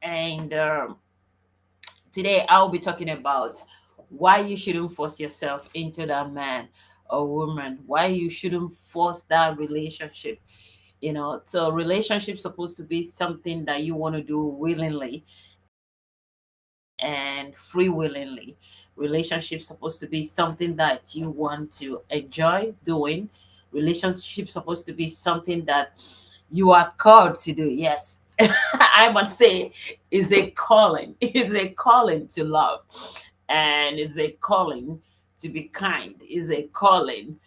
And today I'll be talking about why you shouldn't force yourself into that man or woman, why you shouldn't force that relationship. So relationship supposed to be something that you want to do willingly and free willingly. Relationship supposed to be something that you want to enjoy doing. Relationship supposed to be something that you are called to do. Yes. I must say is a calling. It's a calling to love. And it's a calling to be kind. It's a calling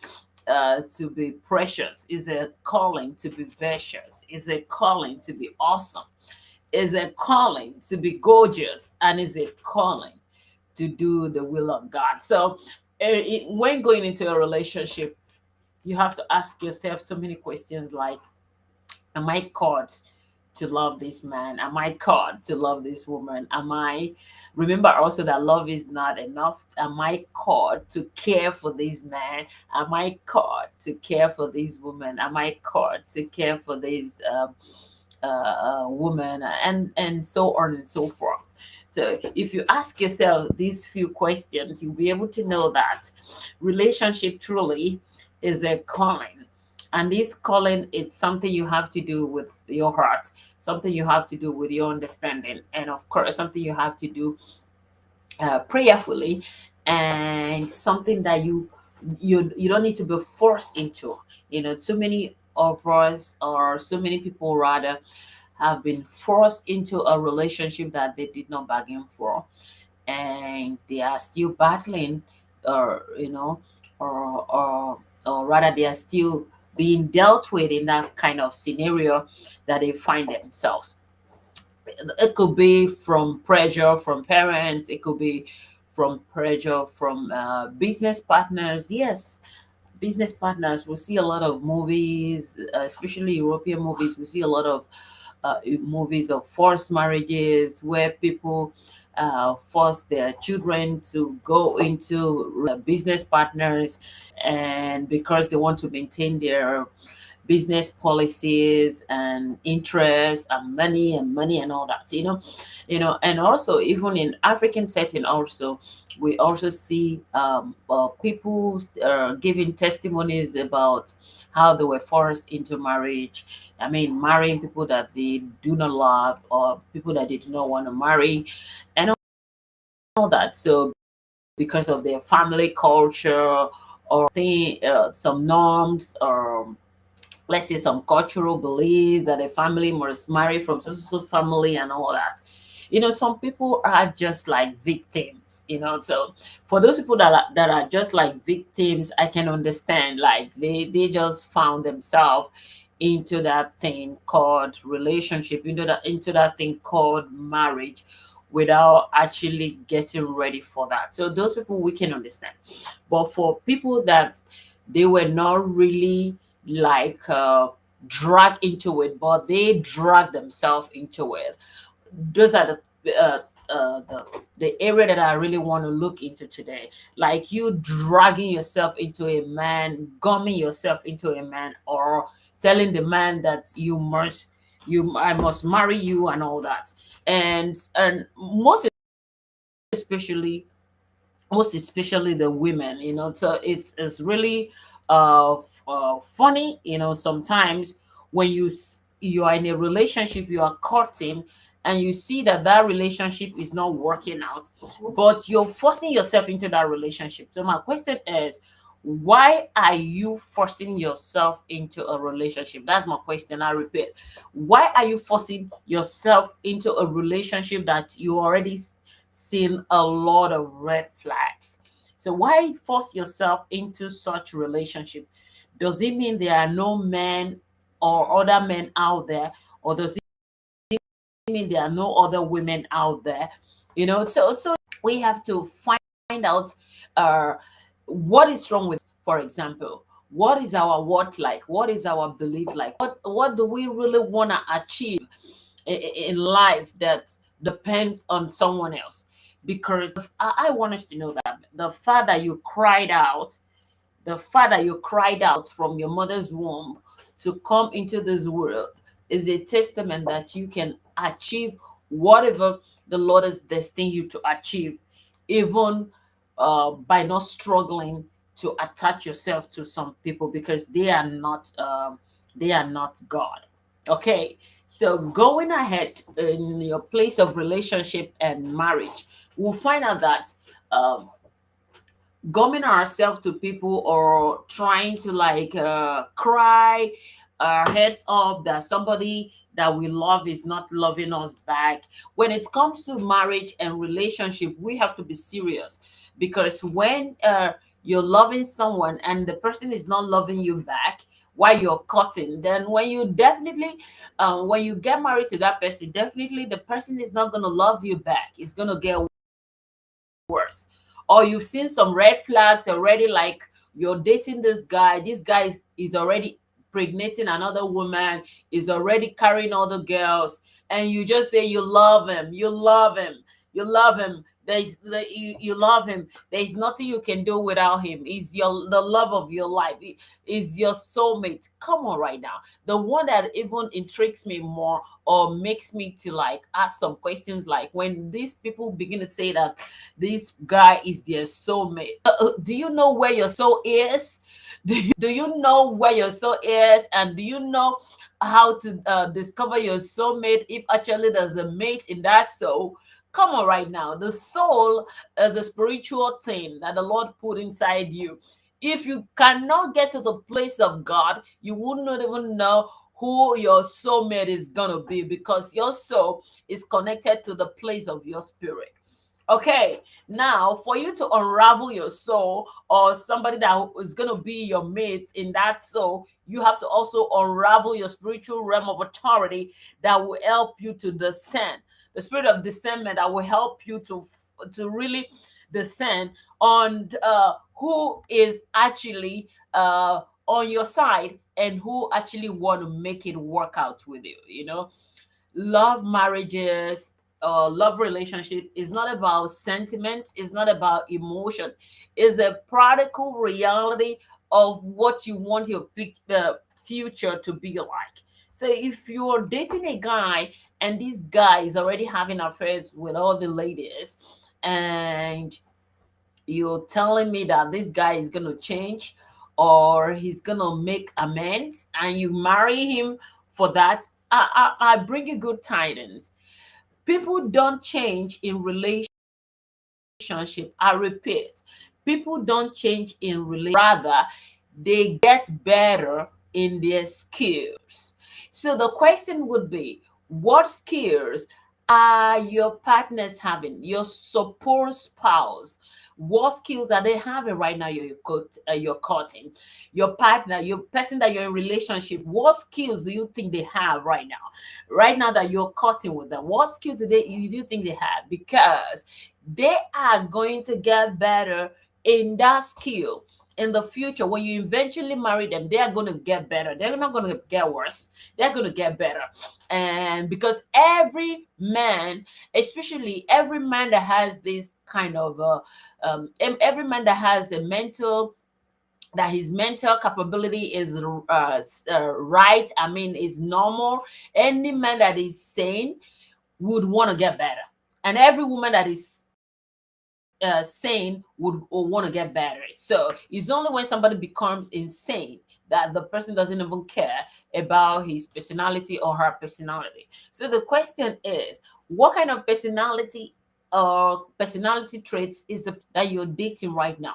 to be precious. It's a calling to be virtuous. It's a calling to be awesome. Is a calling to be gorgeous, and is a calling to do the will of God. So, when going into a relationship, you have to ask yourself so many questions like, am I called to love this man? Am I called to love this woman? Remember also that love is not enough. Am I called to care for this man? Am I called to care for this woman? Am I called to care for this woman? And so on and so forth. So if you ask yourself these few questions, you'll be able to know that relationship truly is a calling. And this calling, it's something you have to do with your heart, something you have to do with your understanding, and of course, something you have to do prayerfully, and something that you don't need to be forced into. So many of us, or so many people rather, have been forced into a relationship that they did not bargain for, and they are still battling, or or rather they are still being dealt with in that kind of scenario that they find themselves. It could be from pressure from parents, it could be from pressure from business partners. Yes, business partners. We see a lot of movies, especially European movies. We see a lot of movies of forced marriages where people force their children to go into business partners, and because they want to maintain their business policies and interest and money and all that. And also even in African setting also, we also see people giving testimonies about how they were forced into marriage. I mean, marrying people that they do not love, or people that they do not want to marry, and all that. So because of their family culture, or some norms, or let's say some cultural beliefs that a family must marry from so family and all that. Some people are just like victims. So for those people that are just like victims, I can understand, like they just found themselves into that thing called relationship, into that thing called marriage, without actually getting ready for that. So those people we can understand. But for people that they were not really like dragged into it, but they drag themselves into it. Those are the area that I really want to look into today. Like you dragging yourself into a man, gumming yourself into a man, or telling the man that I must marry you and all that. And especially most especially the women. So it's really funny, sometimes when you are in a relationship, you are courting, and you see that that relationship is not working out, but you're forcing yourself into that relationship. So my question is, why are you forcing yourself into a relationship? That's my question. I repeat, why are you forcing yourself into a relationship that you already seen a lot of red flags? So why force yourself into such relationship? Does it mean there are no men or other men out there, or does it mean there are no other women out there? So we have to find out uh, what is wrong with, for example, what is our what like, what is our belief like, what do we really want to achieve in life that depends on someone else? Because I want us to know that the father you cried out, from your mother's womb to come into this world, is a testament that you can achieve whatever the Lord has destined you to achieve, even by not struggling to attach yourself to some people, because they are not God. Okay, so going ahead in your place of relationship and marriage, we'll find out that um, gumming ourselves to people or trying to like cry our heads up that somebody that we love is not loving us back. When it comes to marriage and relationship, we have to be serious, because when you're loving someone and the person is not loving you back while you're cutting, then when you definitely when you get married to that person, definitely the person is not going to love you back. It's going to get worse. Or you've seen some red flags already, like you're dating this guy is already impregnating another woman, is already carrying other girls, and you just say you love him, you love him, you love him. You love him. There's nothing you can do without him. He's the love of your life. He is your soulmate. Come on, right now. The one that even intrigues me more or makes me to like ask some questions, like when these people begin to say that this guy is their soulmate. Do you know where your soul is? Do you know where your soul is? And do you know how to discover your soulmate if actually there's a mate in that soul? Come on, right now. The soul is a spiritual thing that the Lord put inside you. If you cannot get to the place of God, you would not even know who your soulmate is gonna be, because your soul is connected to the place of your spirit. Okay, now for you to unravel your soul or somebody that is going to be your mate in that soul, you have to also unravel your spiritual realm of authority that will help you to discern. The spirit of discernment that will help you to really discern on who is actually on your side and who actually want to make it work out with you, you know. Love marriages, love relationship is not about sentiment, it's not about emotion, it's a practical reality of what you want your future to be like. So if you're dating a guy and this guy is already having affairs with all the ladies, and you're telling me that this guy is gonna change or he's gonna make amends, and you marry him for that, I bring you good tidings. People don't change in relationship. I repeat, people don't change in relationship. Rather, they get better in their skills. So the question would be, what skills are your partners having? Your support spouse. What skills are they having right now? You're courting your partner, your person that you're in relationship. What skills do you think they have right now? Right now that you're courting with them, what skills do you think they have? Because they are going to get better in that skill in the future. When you eventually marry them, they are going to get better. They're not going to get worse. They're going to get better. And because every man, especially every man that has this kind of every man that has a mental, that his mental capability is right, I mean is normal, any man that is sane would want to get better, and every woman that is sane would want to get better. So it's only when somebody becomes insane that the person doesn't even care about his personality or her personality. So the question is, what kind of personality or personality traits is the that you're dating right now?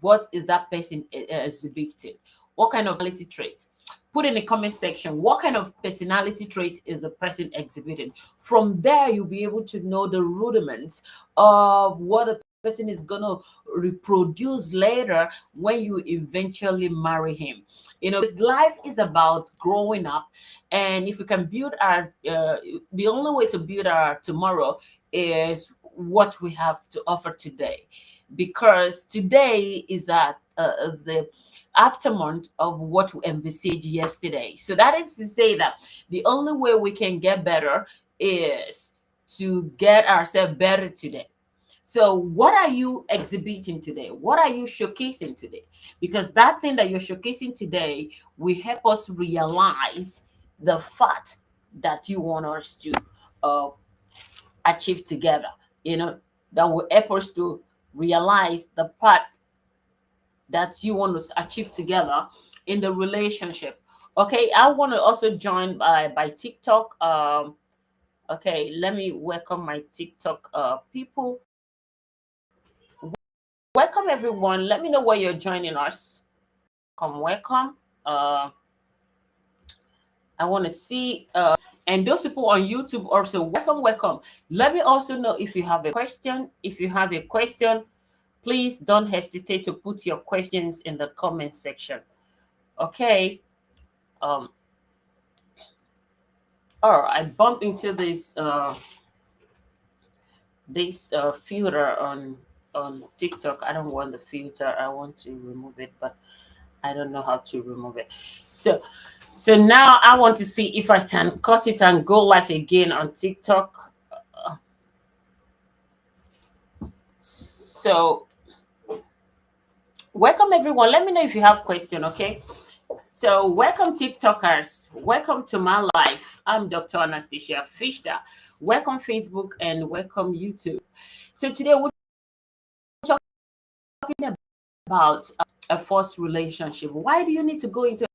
What is that person exhibiting? What kind of personality trait? Put in the comment section what kind of personality trait is the person exhibiting. From there, you'll be able to know the rudiments of what a person is going to reproduce later when you eventually marry him. You know, because life is about growing up, and if we can build our the only way to build our tomorrow is what we have to offer today, because today is the aftermath of what we envisaged yesterday. So that is to say that the only way we can get better is to get ourselves better today. So, what are you exhibiting today? What are you showcasing today? Because that thing that you're showcasing today will help us realize the fact that you want us to uh, achieve together, you know, that will help us to realize the part that you want to achieve together in the relationship. Okay, I want to also join by TikTok. Okay, let me welcome my TikTok people. Welcome everyone. Let me know where you're joining us. Come, welcome. I want to see and those people on YouTube also, welcome, welcome. Let me also know if you have a question. If you have a question, please don't hesitate to put your questions in the comment section. Okay. Um. Oh, I bumped into this filter on TikTok. I don't want the filter. I want to remove it, but I don't know how to remove it. So now I want to see if I can cut it and go live again on TikTok. So welcome everyone. Let me know if you have question, okay? So welcome TikTokers. Welcome to my life. I'm Dr. Anastasia Fechner. Welcome Facebook and welcome YouTube. So today we're talking about a forced relationship. Why do you need to go into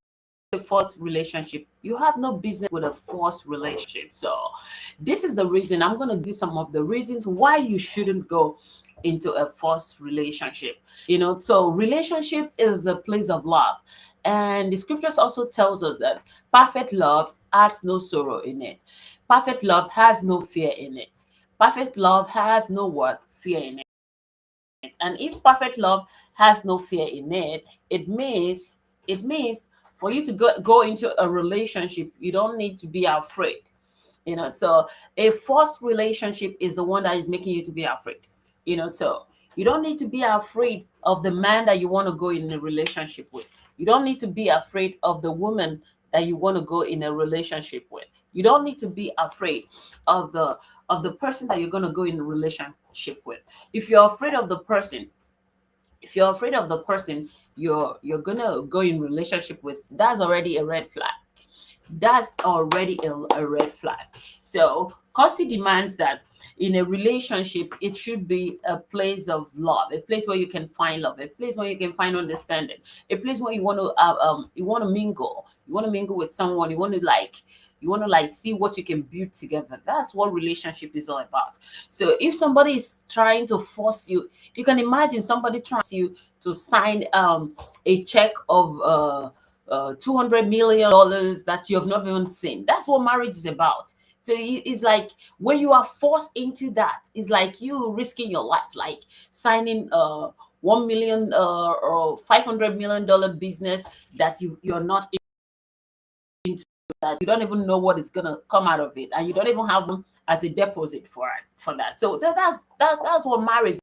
a forced relationship? You have no business with a forced relationship. So this is the reason I'm going to give some of the reasons why you shouldn't go into a forced relationship. You know, so relationship is a place of love. And the scriptures also tells us that perfect love has no sorrow in it. Perfect love has no fear in it. Perfect love has no what? Fear in it. And if perfect love has no fear in it, it means for you to go into a relationship, you don't need to be afraid. You know, so a forced relationship is the one that is making you to be afraid. You know, so you don't need to be afraid of the man that you want to go in a relationship with. You don't need to be afraid of the woman that you want to go in a relationship with. You don't need to be afraid of the person that you're going to go in a relationship with. If you're afraid of the person, if you're afraid of the person you're gonna go in relationship with, that's already a red flag. That's already a red flag. So Kosi demands that in a relationship, it should be a place of love, a place where you can find love, a place where you can find understanding, a place where you want to mingle, with someone, you want to like see what you can build together. That's what relationship is all about. So if somebody is trying to force you, you can imagine somebody trying you to sign a check of $200 million that you have not even seen. That's what marriage is about. So it's like when you are forced into that, it's like you risking your life, like signing 1 million or $500 million business that you're not into, that you don't even know what is gonna come out of it, and you don't even have them as a deposit for that. So that's what marriage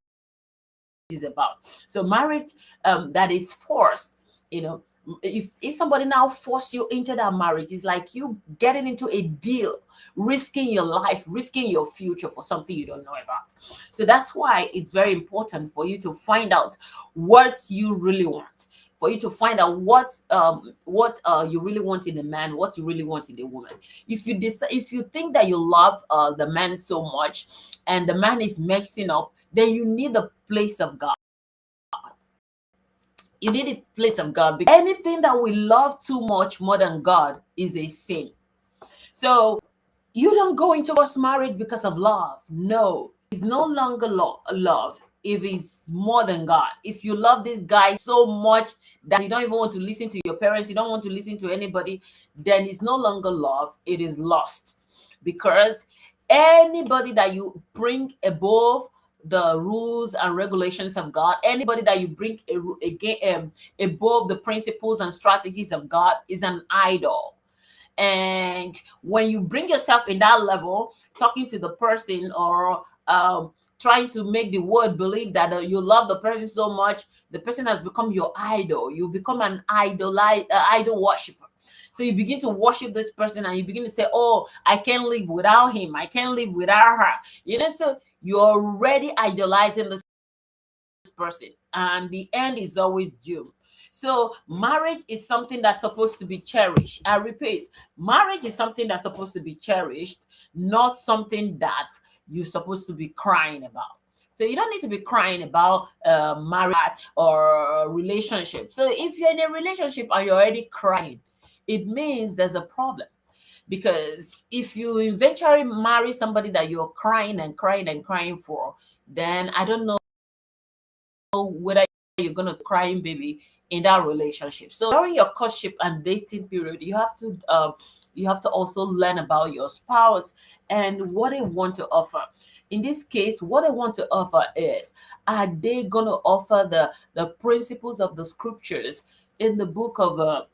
is about. So marriage that is forced, you know, if somebody now force you into that marriage, it's like you getting into a deal, risking your life, risking your future for something you don't know about. So that's why it's very important for you to find out what you really want, for you to find out what you really want in a man, what you really want in a woman. If you decide, if you think that you love the man so much and the man is messing up, then you need a place of God. You need a place of God, because anything that we love too much more than God is a sin. So you don't go into first marriage because of love. No, it's no longer love if it's more than God. If you love this guy so much that you don't even want to listen to your parents, you don't want to listen to anybody, then it's no longer love, it is lust. Because anybody that you bring above the rules and regulations of God, anybody that you bring above the principles and strategies of God is an idol. And when you bring yourself in that level, talking to the person or trying to make the world believe that you love the person so much, the person has become your idol. You become an idol worshiper. So you begin to worship this person and you begin to say, oh, I can't live without him, I can't live without her. You know, so you're already idolizing this person, and the end is always doomed. So marriage is something that's supposed to be cherished. I repeat, marriage is something that's supposed to be cherished, not something that you're supposed to be crying about. So you don't need to be crying about marriage or relationship. So if you're in a relationship and you're already crying, it means there's a problem. Because if you eventually marry somebody that you're crying and crying and crying for, then I don't know whether you're gonna crying baby in that relationship. So during your courtship and dating period, you have to also learn about your spouse and what they want to offer. In this case, what they want to offer is, are they gonna offer the principles of the scriptures in the book of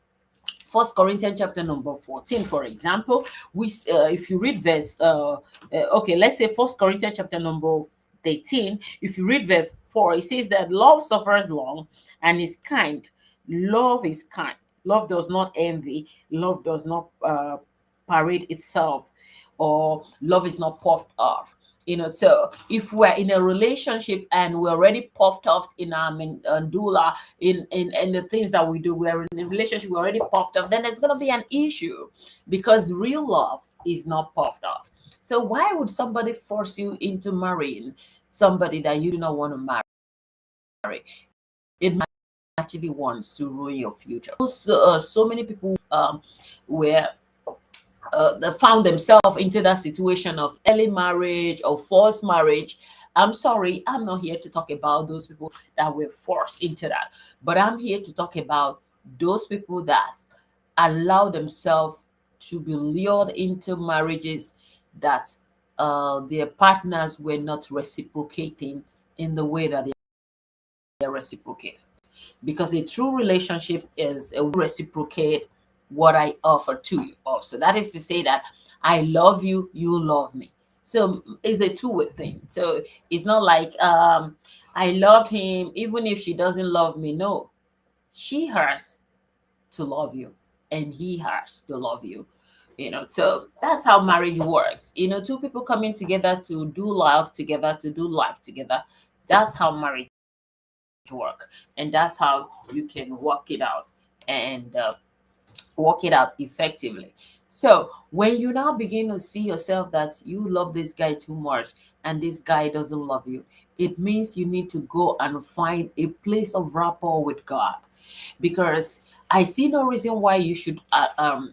First Corinthians chapter number 14, for example. If you read okay, let's say First Corinthians chapter number 13. If you read verse 4, it says that love suffers long and is kind. Love is kind. Love does not envy. Love does not parade itself, or love is not puffed off. So if we're in a relationship and we're already puffed off in our mandula, in the things that we do, we're in a relationship, we're already puffed off, then there's going to be an issue, because real love is not puffed off. So why would somebody force you into marrying somebody that you do not want to marry? It actually wants to ruin your future. So many people were they found themselves into that situation of early marriage or forced marriage. I'm sorry, I'm not here to talk about those people that were forced into that, but I'm here to talk about those people that allow themselves to be lured into marriages that their partners were not reciprocating in the way that they reciprocate. Because a true relationship is a reciprocate what I offer to you also. That is to say that I love you, you love me. So it's a two-way thing. So it's not like I loved him even if she doesn't love me. No, she has to love you and he has to love you. So that's how marriage works. Two people coming together to do love together, to do life together. That's how marriage work, and that's how you can work it out and work it out effectively. So when you now begin to see yourself that you love this guy too much and this guy doesn't love you, it means you need to go and find a place of rapport with God. Because I see no reason why you should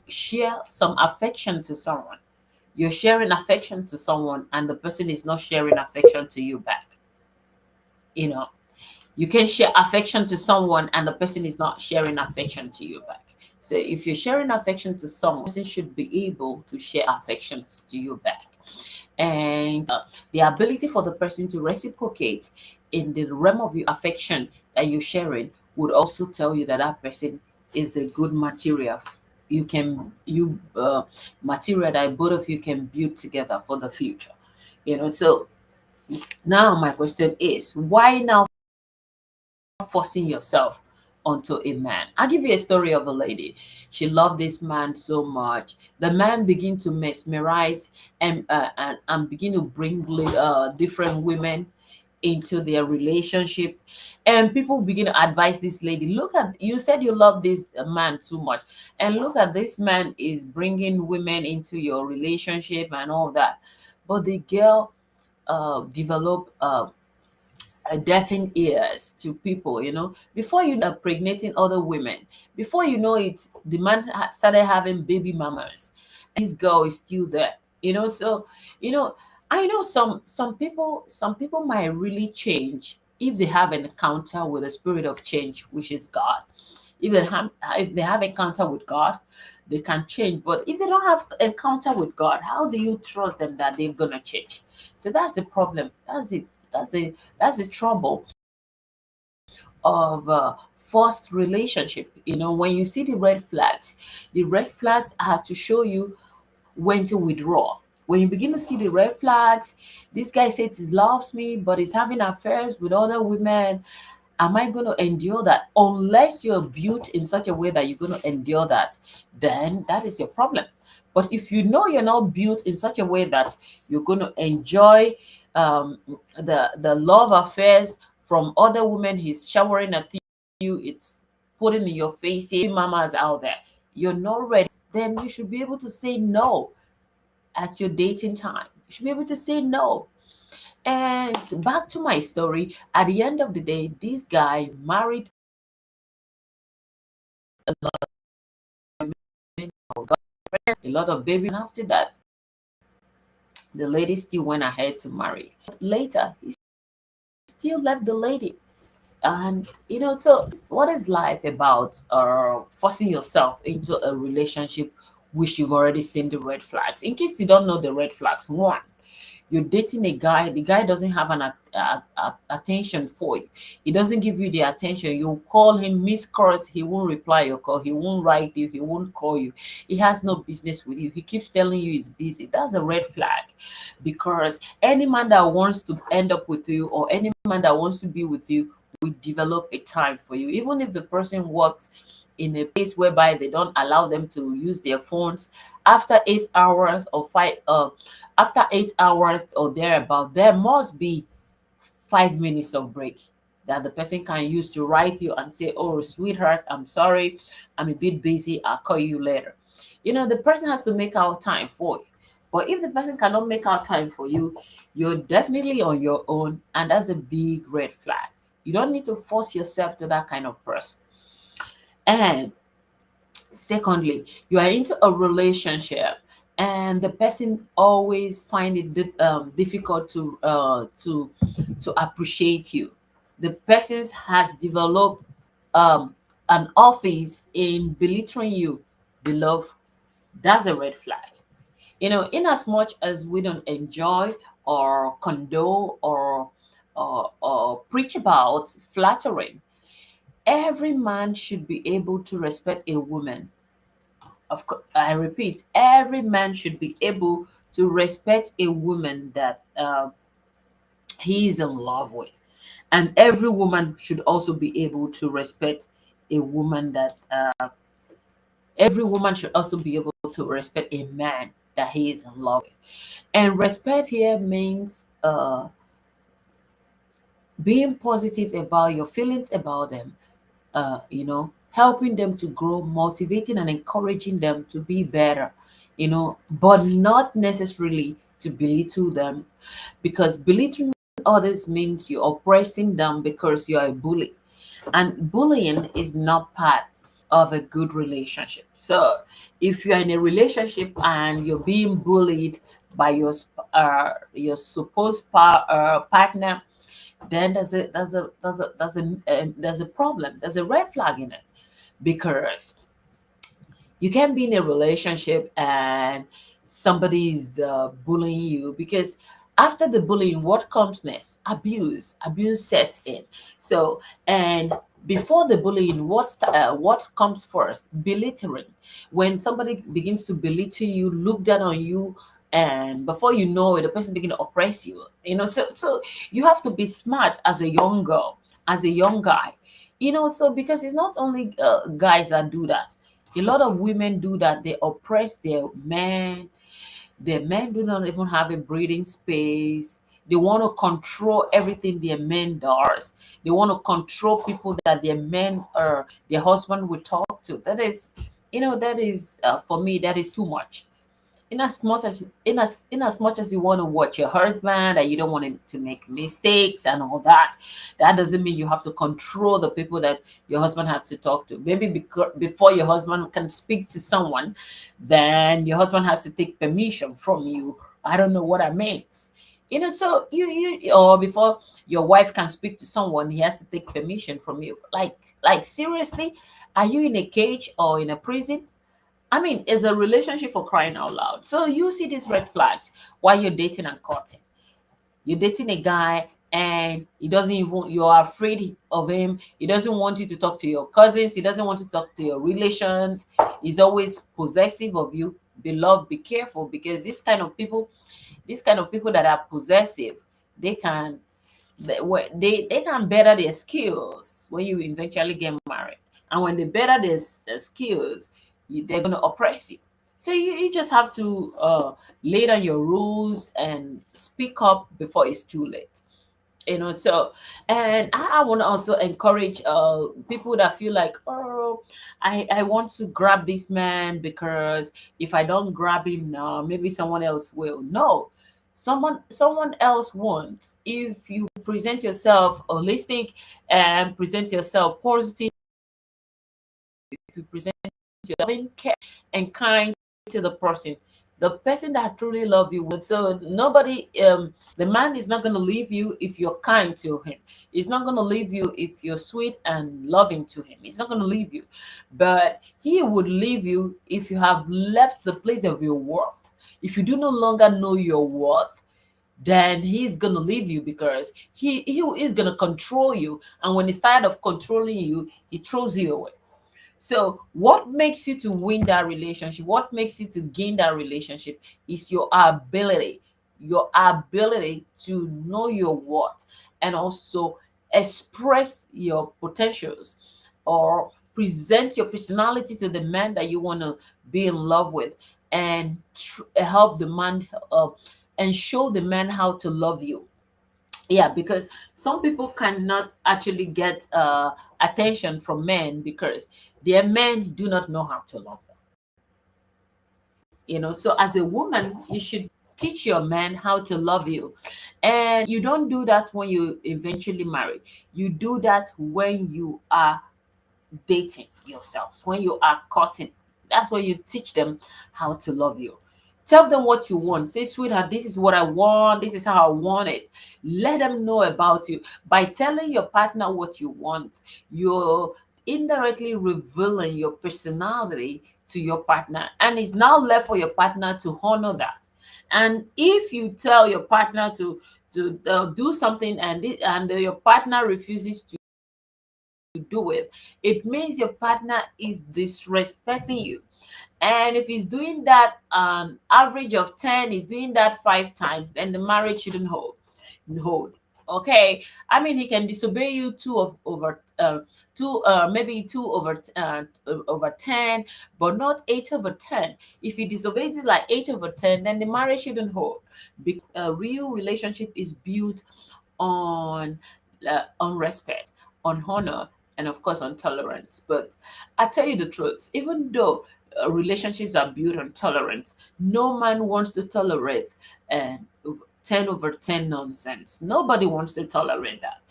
share some affection to someone. You're sharing affection to someone and the person is not sharing affection to you back. you know you can share affection to someone and the person is not sharing affection to you back. So if you're sharing affection to someone, the person should be able to share affections to you back. And the ability for the person to reciprocate in the realm of your affection that you're sharing would also tell you that that person is a good material. You material that both of you can build together for the future. So now my question is, why now forcing yourself onto a man? I'll give you a story of a lady. She loved this man so much. The man began to mesmerize and begin to bring different women into their relationship. And people begin to advise this lady, look at, you said you love this man too much, and look at this man is bringing women into your relationship and all that. But the girl developed deafening ears to people. Before you know, impregnating other women. Before you know it, the man started having baby mamas. And this girl is still there. So you know, I know some people might really change if they have an encounter with the spirit of change, which is God. If they have encounter with God, they can change. But if they don't have encounter with God, how do you trust them that they're gonna change? So that's the problem. That's the trouble of forced relationship. When you see the red flags are to show you when to withdraw. When you begin to see the red flags, this guy says he loves me, but he's having affairs with other women. Am I going to endure that? Unless you're built in such a way that you're going to endure that, then that is your problem. But if you know you're not built in such a way that you're going to enjoy the love affairs from other women, he's showering at you, it's putting in your face, mamas out there, you're not ready, then you should be able to say no at your dating time. You should be able to say no. And back to my story, at the end of the day, this guy married women, got a lot of babies, and after that, the lady still went ahead to marry. Later, he still left the lady. And so what is life about? Forcing yourself into a relationship which you've already seen the red flags. In case you don't know the red flags, one, you're dating a guy, the guy doesn't have an attention for you. He doesn't give you the attention. You call him miss calls, he won't reply your call, he won't write you, he won't call you. He has no business with you. He keeps telling you he's busy. That's a red flag. Because any man that wants to end up with you, or any man that wants to be with you, will develop a time for you. Even if the person works in a place whereby they don't allow them to use their phones, after 8 hours or five after 8 hours or thereabout, there must be 5 minutes of break that the person can use to write you and say, "Oh, sweetheart, I'm sorry, I'm a bit busy, I'll call you later." The person has to make out time for you. But if the person cannot make out time for you, you're definitely on your own, and that's a big red flag. You don't need to force yourself to that kind of person. And secondly, you are into a relationship and the person always find it difficult to appreciate you. The person has developed um, an office in belittling you. Beloved, that's a red flag. In as much as we don't enjoy or condone or preach about flattering, every man should be able to respect a woman. Of course, I repeat, every man should be able to respect a woman that he is in love with, and every woman should also be able to respect a woman that every woman should also be able to respect a man that he is in love with. And respect here means being positive about your feelings about them, helping them to grow, motivating and encouraging them to be better, but not necessarily to belittle them, because belittling others means you're oppressing them because you're a bully. And bullying is not part of a good relationship. So if you're in a relationship and you're being bullied by your supposed partner, then there's a problem. There's a red flag in it, because you can't be in a relationship and somebody is bullying you, because after the bullying, what comes next? Abuse sets in. So, and before the bullying, what comes first? Belittling. When somebody begins to belittle you, look down on you, and before you know it, the person begin to oppress you. So you have to be smart as a young girl, as a young guy. So because it's not only guys that do that. A lot of women do that. They oppress their men. Their men do not even have a breathing space. They want to control everything their men does. They want to control people that their men or their husband will talk to. That is for me, that is too much. In as much as you want to watch your husband and you don't want him to make mistakes and all that, that doesn't mean you have to control the people that your husband has to talk to. Maybe before your husband can speak to someone, then your husband has to take permission from you. I don't know what that means. So or before your wife can speak to someone, he has to take permission from you. Like seriously, are you in a cage or in a prison? I mean, it's a relationship, for crying out loud. So you see these red flags while you're dating and courting. You're dating a guy and he doesn't even, you're afraid of him. He doesn't want you to talk to your cousins. He doesn't want to talk to your relations. He's always possessive of you. Beloved, be careful, because these kind of people that are possessive, they can they can better their skills when you eventually get married. And when they better their skills, they're going to oppress you. So you just have to lay down your rules and speak up before it's too late. So, and I want to also encourage people that feel like, oh, I want to grab this man, because if I don't grab him now, maybe someone else will. No, Someone else wants. If you present yourself holistic and present yourself positive, if you present yourself loving, care, and kind to the person that truly love you would. So nobody, the man is not going to leave you if you're kind to him. He's not going to leave you if you're sweet and loving to him. He's not going to leave you, but he would leave you if you have left the place of your worth. If you do no longer know your worth, then he's gonna leave you because he is gonna control you, and when he's tired of controlling you, he throws you away. So, what makes you to win that relationship, what makes you to gain that relationship is your ability to know your worth and also express your potentials or present your personality to the man that you want to be in love with and help the man and show the man how to love you. Yeah, because some people cannot actually get attention from men because their men do not know how to love them. So as a woman, you should teach your man how to love you. And you don't do that when you eventually marry. You do that when you are dating yourselves, when you are courting. That's when you teach them how to love you. Tell them what you want. Say, sweetheart, this is what I want. This is how I want it. Let them know about you. By telling your partner what you want, you're indirectly revealing your personality to your partner. And it's now left for your partner to honor that. And if you tell your partner to do something and your partner refuses to do it, it means your partner is disrespecting you. And if he's doing that an average of 10, he's doing that 5 times, then the marriage shouldn't hold. Okay. I mean, he can disobey you maybe 2/10, but not 8/10. If he disobeys it like 8/10, then the marriage shouldn't hold. A real relationship is built on respect, on honor, and of course on tolerance. But I tell you the truth, even though relationships are built on tolerance, no man wants to tolerate uh, 10/10 nonsense. Nobody wants to tolerate that.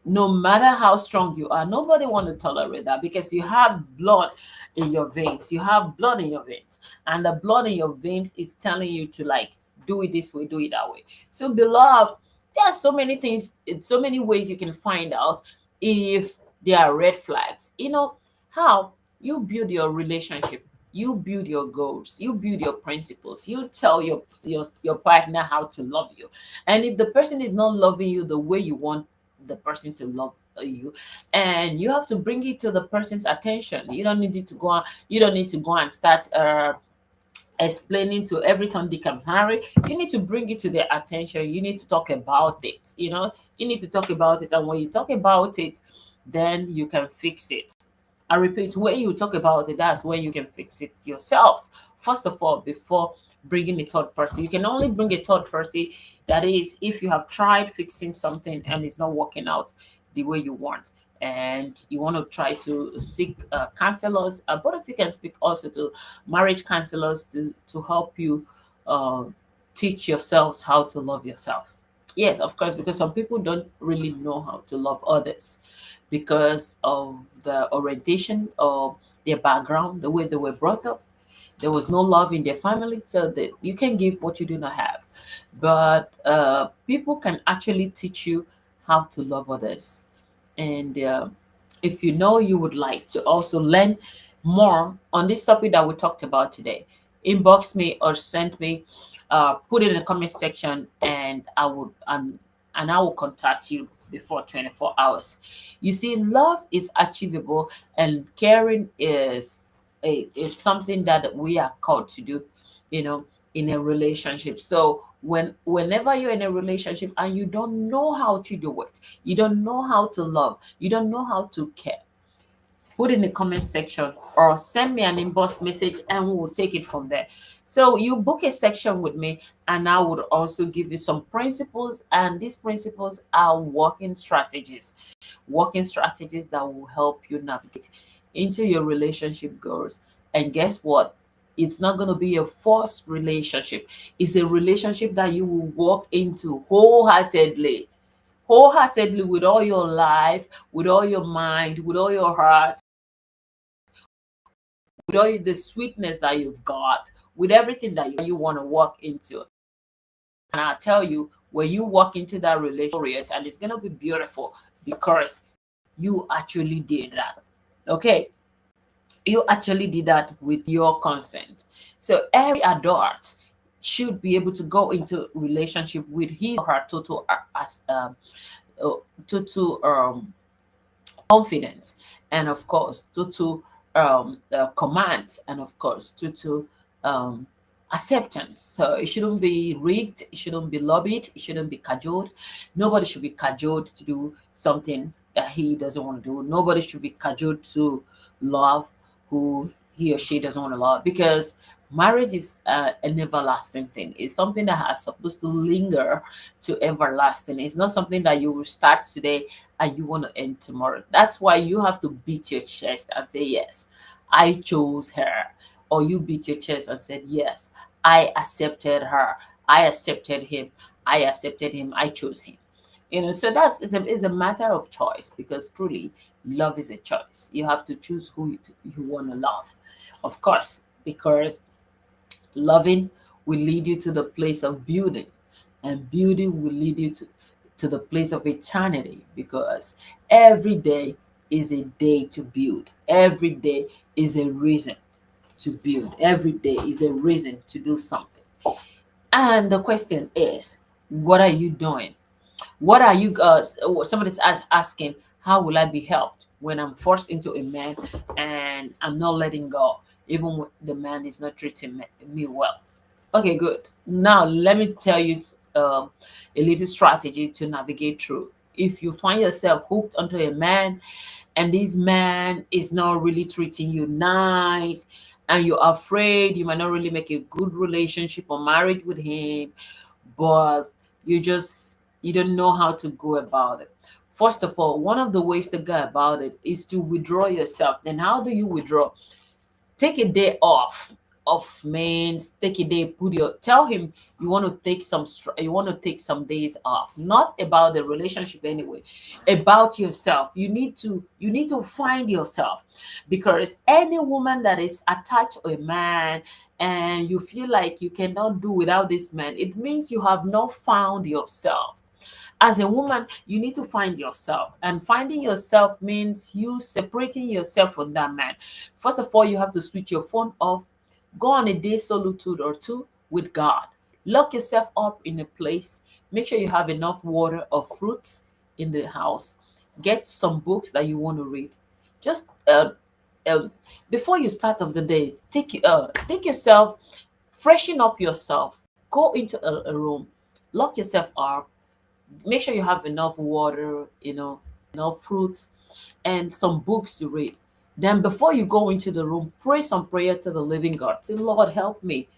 No matter how strong you are, nobody want to tolerate that because you have blood in your veins. You have blood in your veins, and the blood in your veins is telling you to like do it this way, do it that way. So, beloved, there are so many things, so many ways you can find out if there are red flags. How you build your relationship, you build your goals, you build your principles, you tell your partner how to love you. And if the person is not loving you the way you want the person to love you, and you have to bring it to the person's attention. You don't need to go and start explaining to every Tom, Dick, and Harry. You need to bring it to their attention. You need to talk about it. You need to talk about it. And when you talk about it, then you can fix it. I repeat, when you talk about it, that's when you can fix it yourselves. First of all, before bringing a third party, you can only bring a third party. That is, if you have tried fixing something and it's not working out the way you want, and you want to try to seek counselors. Both of you can speak also to marriage counselors to help you uh, teach yourselves how to love yourself. Yes, of course, because some people don't really know how to love others because of the orientation of their background, the way they were brought up. There was no love in their family, so that you can give what you do not have. But people can actually teach you how to love others. And if you know you would like to also learn more on this topic that we talked about today, inbox me or send me, put it in the comment section, and I will contact you before 24 hours. You see, love is achievable, and caring is something that we are called to do, you know, in a relationship. So whenever you're in a relationship and you don't know how to do it, you don't know how to love, you don't know how to care, put in the comment section or send me an inbox message and we'll take it from there. So you book a section with me, and I would also give you some principles, and these principles are working strategies that will help you navigate into your relationship goals. And guess what? It's not going to be a forced relationship. It's a relationship that you will walk into wholeheartedly, with all your life, with all your mind, with all your heart, with all the sweetness that you've got, with everything that you want to walk into. And I'll tell you, when you walk into that relationship, and it's going to be beautiful because you actually did that. Okay? You actually did that with your consent. So every adult should be able to go into relationship with his or her uh, total confidence, and of course total commands, and of course total um, acceptance. So it shouldn't be rigged, it shouldn't be lobbied, it shouldn't be cajoled. Nobody should be cajoled to do something that he doesn't want to do. Nobody should be cajoled to love who he or she doesn't want to love, because marriage is an everlasting thing. It's something that is supposed to linger to everlasting. It's not something that you will start today and you want to end tomorrow. That's why you have to beat your chest and say, yes, I chose her. Or you beat your chest and said, yes, I accepted her. I accepted him. I accepted him. I chose him. So it's a matter of choice, because truly love is a choice. You have to choose who you want to love, of course, because loving will lead you to the place of building, and building will lead you to the place of eternity, because every day is a day to build. Every day is a reason to build. Every day is a reason to do something. And the question is, what are you doing? What are you somebody's asking, how will I be helped when I'm forced into a man and I'm not letting go, even when the man is not treating me well? Okay, good. Now let me tell you a little strategy to navigate through. If you find yourself hooked onto a man, and this man is not really treating you nice, and you're afraid you might not really make a good relationship or marriage with him, but you don't know how to go about it. First of all, one of the ways to go about it is to withdraw yourself. Then how do you withdraw? Take a day off means take a day, put your tell him you want to take you want to take some days off, not about the relationship anyway, about yourself. You need to find yourself, because any woman that is attached to a man and you feel like you cannot do without this man, it means you have not found yourself. As a woman, you need to find yourself. And finding yourself means you separating yourself from that man. First of all, you have to switch your phone off, go on a day solitude or two with God. Lock yourself up in a place. Make sure you have enough water or fruits in the house. Get some books that you want to read. Just um, before you start of the day, take yourself, freshen up yourself, go into a room, lock yourself up, make sure you have enough water, enough fruits, and some books to read. Then, before you go into the room, pray some prayer to the living God. Say, Lord, help me.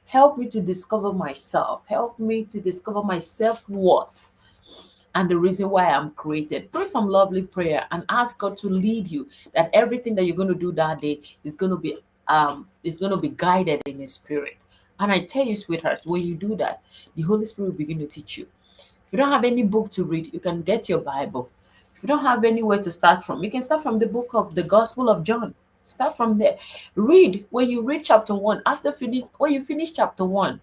Help me to discover myself. Help me to discover my self worth and the reason why I'm created. Pray some lovely prayer and ask God to lead you, that everything that you're going to do that day is going to be guided in His Spirit. And I tell you, sweetheart, when you do that, the Holy Spirit will begin to teach you. If you don't have any book to read, you can get your Bible. If you don't have anywhere to start from, you can start from the book of the Gospel of John. Start from there. Read. When you read chapter 1, when you finish chapter 1,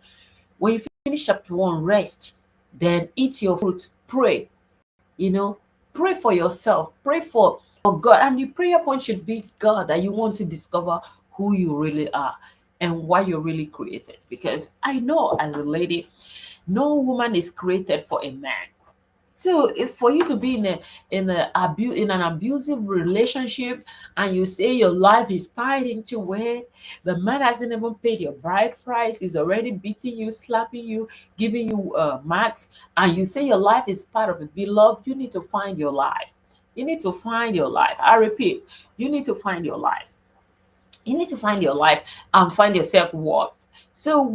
rest. Then eat your fruit. Pray. You know, pray for yourself. Pray for God. And the prayer point should be God, that you want to discover who you really are and why you're really created. Because I know, as a lady, no woman is created for a man. So if for you to be in an abusive relationship, and you say your life is tied into where the man hasn't even paid your bride price, is already beating you, slapping you, giving you marks, and you say your life is part of it, beloved, you need to find your life. You need to find your life. I repeat, you need to find your life. You need to find your life and find your self-worth. So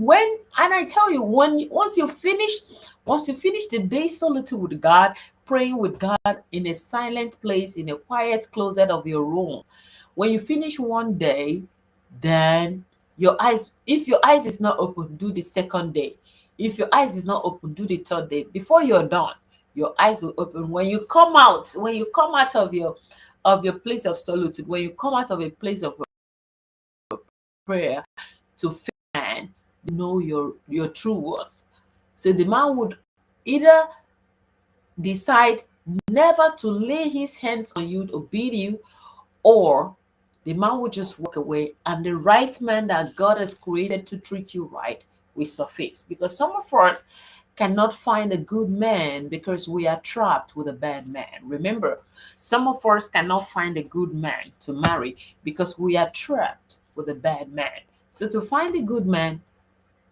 and I tell you, once you finish the day solitude with God, praying with God in a silent place, in a quiet closet of your room, when you finish one day, then Your eyes, if your eyes is not open, do the second day. If your eyes is not open, do the third day. Before you're done, your eyes will open. When you come out of your place of solitude, when you come out of a place of prayer to man, know your true worth. So the man would either decide never to lay his hands on you or beat you, or the man will just walk away, and the right man that God has created to treat you right will surface. Because some of us cannot find a good man because we are trapped with a bad man. Remember, some of us cannot find a good man to marry because we are trapped with a bad man. So to find a good man,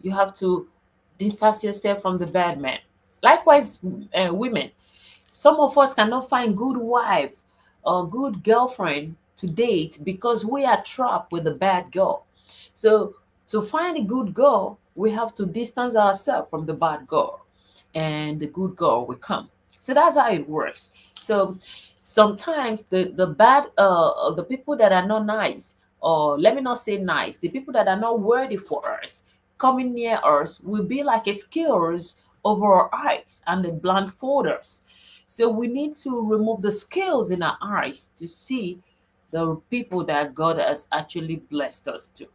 you have to distance yourself from the bad man. Likewise, women, some of us cannot find good wife or good girlfriend to date because we are trapped with a bad girl. So to find a good girl, we have to distance ourselves from the bad girl, and the good girl will come. So that's how it works. So sometimes the people that are not nice, or let me not say nice, the people that are not worthy for us coming near us will be like a scales over our eyes and they blindfold us. So we need to remove the scales in our eyes to see the people that God has actually blessed us to.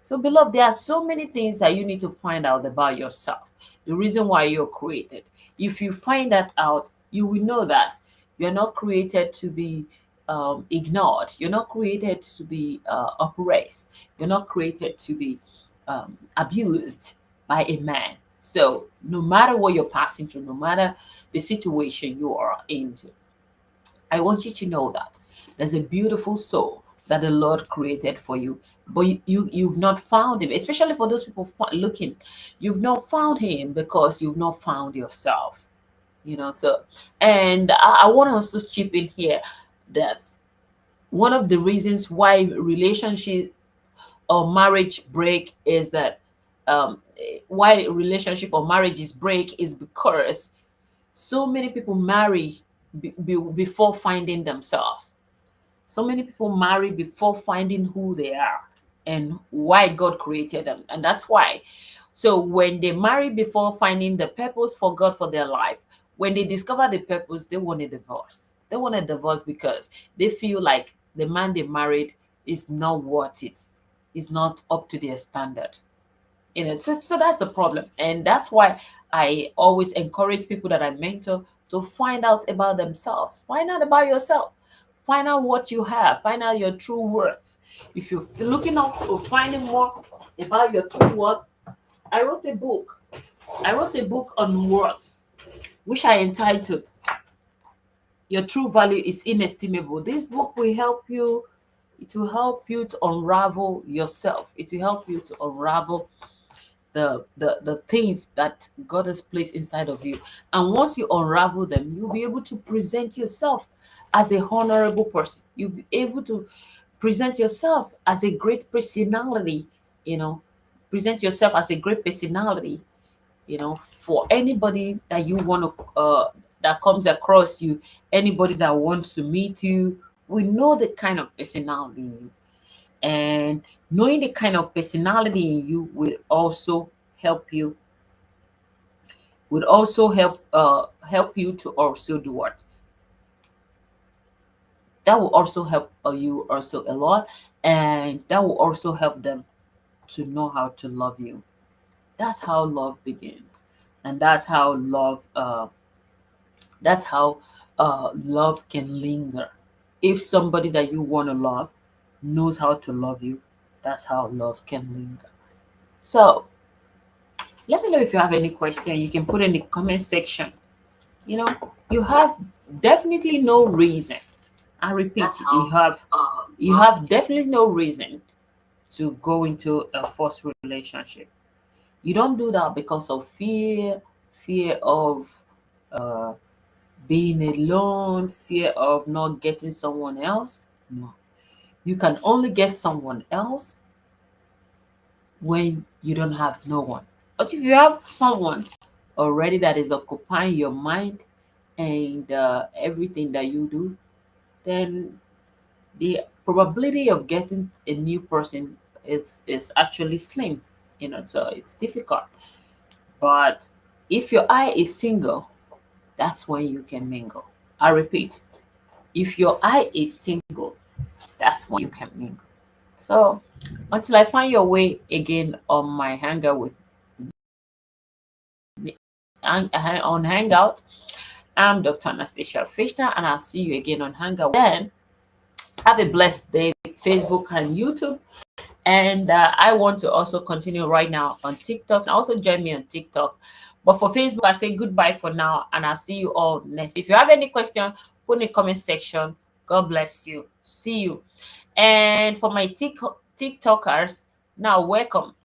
So, beloved, there are so many things that you need to find out about yourself, the reason why you're created. If you find that out, you will know that you're not created to be ignored, you're not created to be oppressed, you're not created to be abused by a man. So, no matter what you're passing through, no matter the situation you are into, I want you to know that there's a beautiful soul that the Lord created for you, but you've not found him. Especially for those people looking, you've not found him because you've not found yourself. So, and I want to also chip in here that one of the reasons why relationship or marriage break is that why relationship or marriages break is because so many people marry before finding themselves. So many people marry before finding who they are and why God created them. And that's why. So when they marry before finding the purpose for God for their life, when they discover the purpose, they want a divorce. They want a divorce because they feel like the man they married is not worth it, is not up to their standard. So that's the problem, and that's why I always encourage people that I mentor to find out about themselves, find out about yourself, find out what you have, find out your true worth. If you're looking up for finding more about your true worth, i wrote a book I wrote a book on worth, which I entitled Your True Value is Inestimable. This book will help you, it will help you to unravel yourself, it will help you to unravel the things that God has placed inside of you. And once you unravel them, you'll be able to present yourself as a honorable person. You'll be able to present yourself as a great personality, you know, present yourself as a great personality, for anybody that you want to that comes across you, anybody that wants to meet you. We know the kind of personality, and knowing the kind of personality in you help you would also help you to also do what, that will also help you also a lot, and that will also help them to know how to love you. That's how love begins, and that's how love can linger. If somebody that you want to love knows how to love you, that's how love can linger. So let me know if you have any question. You can put in the comment section. You have definitely no reason. I repeat, you have definitely no reason to go into a forced relationship. You don't do that because of fear of uh, being alone, fear of not getting someone else. No, you can only get someone else when you don't have no one. But if you have someone already that is occupying your mind and everything that you do, then the probability of getting a new person it's actually slim, so it's difficult. But if your eye is single, that's when you can mingle. I repeat, if your eye is single, that's when you can mingle. So until I find your way again on my hangout with me on Hangout, I'm Dr. Anastasia Fechner, and I'll see you again on Hangout. Then have a blessed day, Facebook and YouTube. And I want to also continue right now on TikTok. And also join me on TikTok. But for Facebook, I say goodbye for now, and I'll see you all next. If you have any question, put in the comment section. God bless you. See you. And for my TikTokers, now welcome.